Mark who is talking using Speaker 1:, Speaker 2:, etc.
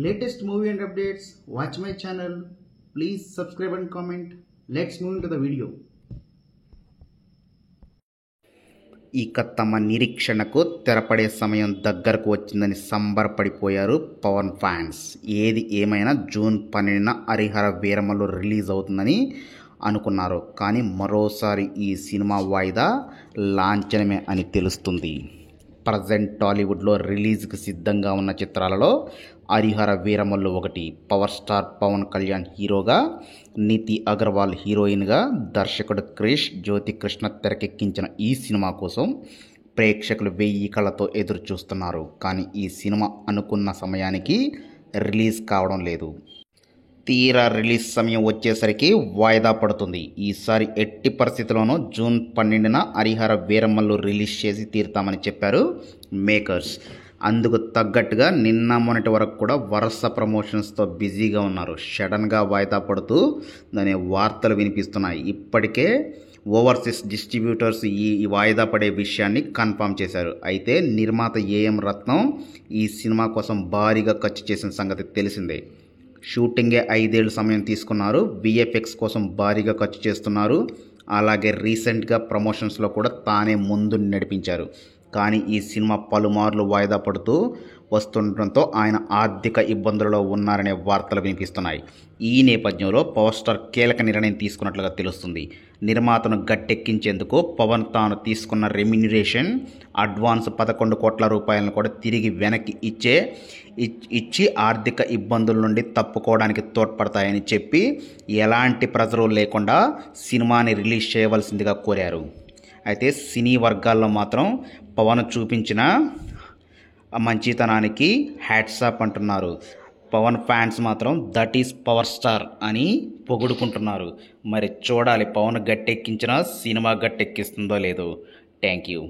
Speaker 1: latest movie and updates, watch my channel. Please subscribe and comment. Let's move into the video.
Speaker 2: ఇక తమ నిరీక్షణకు తెరపడే సమయం దగ్గరకు వచ్చిందని సంబరపడిపోయారు Pawan fans. ఏది ఏమైనా జూన్ 12న హరిహర వీరమల్లు రిలీజ్ అవుతుందని అనుకున్నారు. కానీ మరోసారి ఈ సినిమా వాయిదా లాంఛనమే అని తెలుస్తుంది. ప్రజెంట్ టాలీవుడ్లో రిలీజ్కి సిద్ధంగా ఉన్న చిత్రాలలో హరిహర వీరమల్లు ఒకటి. పవర్ స్టార్ పవన్ కళ్యాణ్ హీరోగా, నీతి అగర్వాల్ హీరోయిన్గా, దర్శకుడు క్రిష్ జ్యోతికృష్ణ తెరకెక్కించిన ఈ సినిమా కోసం ప్రేక్షకులు 1000 కళ్ళతో ఎదురు చూస్తున్నారు. కానీ ఈ సినిమా అనుకున్న సమయానికి రిలీజ్ కావడం లేదు. తీరా రిలీజ్ సమయం వచ్చేసరికి వాయిదా పడుతుంది. ఈసారి ఎట్టి పరిస్థితుల్లోనూ జూన్ 12న హరిహర వీరమల్లు రిలీజ్ చేసి తీరుతామని చెప్పారు మేకర్స్. అందుకు తగ్గట్టుగా నిన్న మొన్నటి వరకు కూడా వరుస ప్రమోషన్స్తో బిజీగా ఉన్నారు. సడన్గా వాయిదా పడుతూ దాని వార్తలు వినిపిస్తున్నాయి. ఇప్పటికే ఓవర్సీస్ డిస్ట్రిబ్యూటర్స్ ఈ వాయిదా పడే విషయాన్ని కన్ఫర్మ్ చేశారు. అయితే నిర్మాత ఏఎం రత్నం ఈ సినిమా కోసం భారీగా ఖర్చు చేసిన సంగతి తెలిసిందే. షూటింగే 5 ఏళ్ళు సమయం తీసుకున్నారు. విఎఫ్ఎక్స్ కోసం భారీగా ఖర్చు చేస్తున్నారు. అలాగే రీసెంట్గా ప్రమోషన్స్లో కూడా తానే ముందు నడిపించారు. కానీ ఈ సినిమా పలుమార్లు వాయిదా పడుతూ వస్తుండటంతో ఆయన ఆర్థిక ఇబ్బందులలో ఉన్నారనే వార్తలు వినిపిస్తున్నాయి. ఈ నేపథ్యంలో పవర్ స్టార్ కీలక నిర్ణయం తీసుకున్నట్లుగా తెలుస్తుంది. నిర్మాతను గట్టెక్కించేందుకు పవన్ తాను తీసుకున్న రెమ్యునరేషన్ అడ్వాన్స్ 11 కోట్ల రూపాయలను కూడా తిరిగి వెనక్కి ఇచ్చి ఆర్థిక ఇబ్బందుల నుండి తప్పుకోవడానికి తోడ్పడతాయని చెప్పి ఎలాంటి ప్రెజరు లేకుండా సినిమాని రిలీజ్ చేయవలసిందిగా కోరారు. అయితే సినీ వర్గాల్లో మాత్రం పవన్ చూపించిన మంచితనానికి హ్యాట్స్ ఆఫ్ అంటున్నారు. పవన్ ఫ్యాన్స్ మాత్రం దట్ ఈస్ పవర్ స్టార్ అని పొగుడుకుంటున్నారు. మరి చూడాలి పవన్ గట్టెక్కించిన సినిమా గట్టెక్కిస్తుందో లేదో. Thank you.